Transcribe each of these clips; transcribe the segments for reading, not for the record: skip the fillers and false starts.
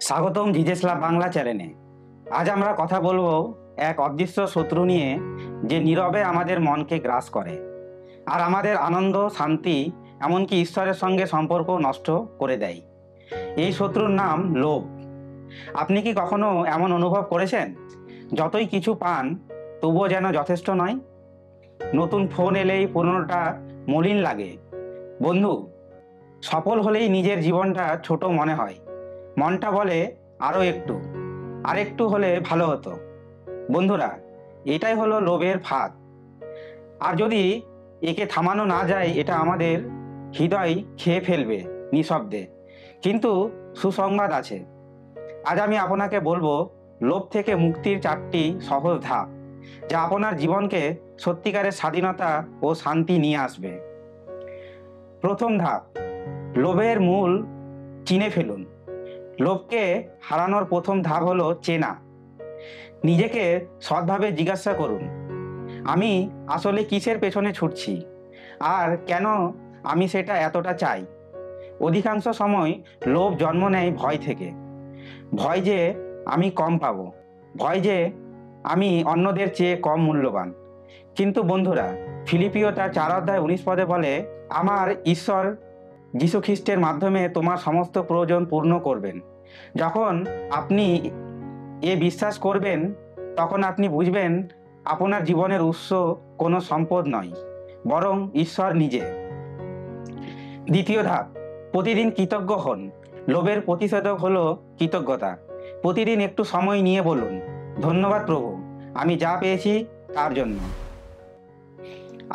স্বাগতম জিজেস লাভ বাংলা চ্যানেলে। আজ আমরা কথা বলবো এক অদৃশ্য শত্রু নিয়ে, যে নীরবে আমাদের মনকে গ্রাস করে আর আমাদের আনন্দ, শান্তি, এমনকি ঈশ্বরের সঙ্গে সম্পর্ক নষ্ট করে দেয়। এই শত্রুর নাম লোভ। আপনি কি কখনো এমন অনুভব করেছেন, যতই কিছু পান তবুও যেন যথেষ্ট নয়? নতুন ফোন এলেই পুরনোটা মলিন লাগে। বন্ধু, সফল হলেই নিজের জীবনটা ছোট মনে হয়। মনটা বলে আরও একটু, আর একটু হলে ভালো হতো। বন্ধুরা, এটাই হলো লোভের ফাঁদ। আর যদি একে থামানো না যায়, এটা আমাদের হৃদয় খেয়ে ফেলবে নিঃশব্দে। কিন্তু সুসংবাদ আছে। আজ আমি আপনাকে বলবো লোভ থেকে মুক্তির 4টি সহজ ধাপ, যা আপনার জীবনকে সত্যিকারের স্বাধীনতা ও শান্তি নিয়ে আসবে। প্রথম ধাপ, লোভের মূল চিনে ফেলুন। লোভকে হারানোর প্রথম ধাপ হলো চেনা। নিজেকে সৎভাবে জিজ্ঞাসা করুন, আমি আসলে কিসের পেছনে ছুটছি আর কেন আমি সেটা এতটা চাই। অধিকাংশ সময় লোভ জন্ম নেয় ভয় থেকে। ভয় যে আমি কম পাবো, ভয় যে আমি অন্যদের চেয়ে কম মূল্যবান। কিন্তু বন্ধুরা, ফিলিপিও তার 4:19 বলে, আমার ঈশ্বর যীশু খ্রিস্টের মাধ্যমে তোমার সমস্ত প্রয়োজন পূর্ণ করবেন। যখন আপনি এ বিশ্বাস করবেন, তখন আপনি বুঝবেন আপনার জীবনের উৎস কোনো সম্পদ নয়, বরং ঈশ্বর নিজে। দ্বিতীয় ধাপ, প্রতিদিন কৃতজ্ঞ হন। লোভের প্রতিষেধক হলো কৃতজ্ঞতা। প্রতিদিন একটু সময় নিয়ে বলুন, ধন্যবাদ প্রভু, আমি যা পেয়েছি তার জন্য।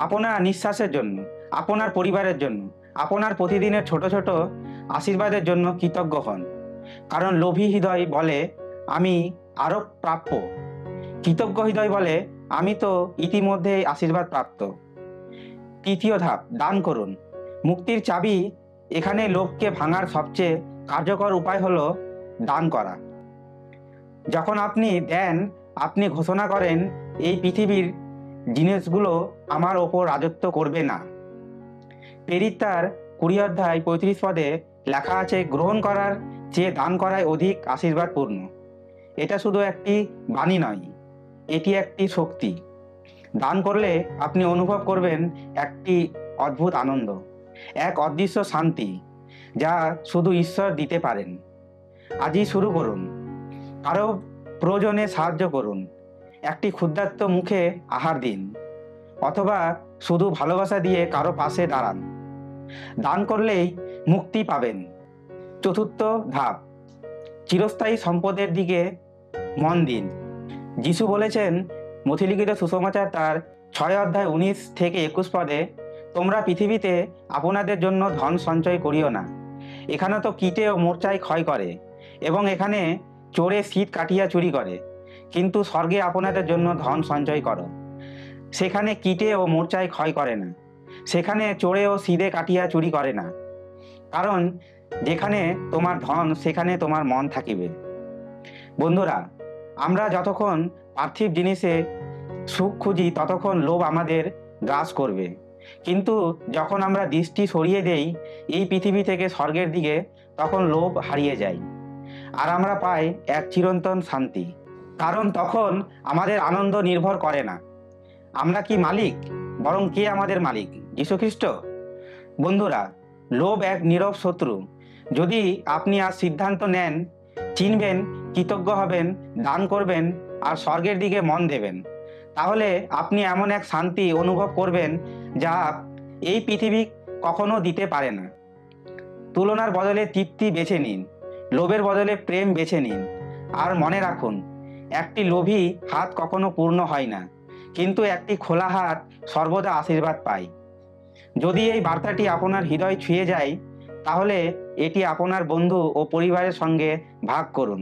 আপনার নিঃশ্বাসের জন্য, আপনার পরিবারের জন্য, আপনার প্রতিদিনের ছোট ছোট আশীর্বাদের জন্য কৃতজ্ঞ হন। কারণ লোভী হৃদয় বলে আমি আরও প্রাপ্য, কৃতজ্ঞ হৃদয় বলে আমি তো ইতিমধ্যেই আশীর্বাদ প্রাপ্ত। তৃতীয় ধাপ, দান করুন। মুক্তির চাবি এখানে। লোভকে ভাঙার সবচেয়ে কার্যকর উপায় হলো দান করা। যখন আপনি দেন, আপনি ঘোষণা করেন এই পৃথিবীর জিনিসগুলো আমার ওপর রাজত্ব করবে না। প্রেরিত তার 20:35 লেখা আছে, গ্রহণ করার চেয়ে দান করায় অধিক আশীর্বাদপূর্ণ। এটা শুধু একটি বাণী নয়, এটি একটি শক্তি। দান করলে আপনি অনুভব করবেন একটি অদ্ভুত আনন্দ, এক অদৃশ্য শান্তি, যা শুধু ঈশ্বর দিতে পারেন। আজই শুরু করুন। কারো প্রয়োজনে সাহায্য করুন, একটি ক্ষুদ্রার্ত মুখে আহার দিন, অথবা শুধু ভালোবাসা দিয়ে কারো পাশে দাঁড়ান। দান করলেই মুক্তি পাবেন। চতুর্থ ধাপ, চিরস্থায়ী সম্পদের দিকে মন দিন। যিশু বলেছেন মথিলিখিত সুসমাচার তার 6:19-21, তোমরা পৃথিবীতে আপনাদের জন্য ধন সঞ্চয় করিও না। এখানে তো কীটে ও মূর্ছায় ক্ষয় করে, এবং এখানে চোরে শীত কাটিয়া চুরি করে। কিন্তু স্বর্গে আপনাদের জন্য ধন সঞ্চয় করো। সেখানে কীটে ও মূর্ছায় ক্ষয় করে না, সেখানে চোরে ও শীতে কাটিয়া চুরি করে না। কারণ যেখানে তোমার ধন, সেখানে তোমার মন থাকিবে। বন্ধুরা, আমরা যতক্ষণ পার্থিব জিনিসে সুখ খুঁজি, ততক্ষণ লোভ আমাদের গ্রাস করবে। কিন্তু যখন আমরা দৃষ্টি সরিয়ে দেই এই পৃথিবী থেকে স্বর্গের দিকে, তখন লোভ হারিয়ে যায় আর আমরা পাই এক চিরন্তন শান্তি। কারণ তখন আমাদের আনন্দ নির্ভর করে না আমরা কি মালিক, বরং কে আমাদের মালিক, যীশু খ্রিস্ট। বন্ধুরা, লোভ এক নীরব শত্রু। যদি আপনি আজ সিদ্ধান্ত নেন, চিনবেন, কৃতজ্ঞ হবেন, দান করবেন আর স্বর্গের দিকে মন দেবেন, তাহলে আপনি এমন এক শান্তি অনুভব করবেন যা এই পৃথিবী কখনো দিতে পারে না। তুলনার বদলে তৃপ্তি বেছে নিন, লোভের বদলে প্রেম বেছে নিন। আর মনে রাখুন, একটি লোভী হাত কখনো পূর্ণ হয় না, কিন্তু একটি খোলা হাত সর্বদা আশীর্বাদ পায়। যদি এই বার্তাটি আপনার হৃদয় ছুঁয়ে যায়, তাহলে এটি আপনার বন্ধু ও পরিবারের সঙ্গে ভাগ করুন।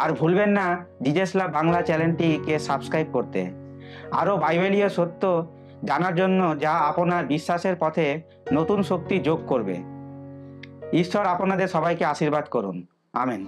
আর ভুলবেন না জিজেস লাভ বাংলা চ্যানেলটিকে সাবস্ক্রাইব করতে, আরও বাইবেলীয় সত্য জানার জন্য, যা আপনার বিশ্বাসের পথে নতুন শক্তি যোগ করবে। ঈশ্বর আপনাদের সবাইকে আশীর্বাদ করুন। আমেন।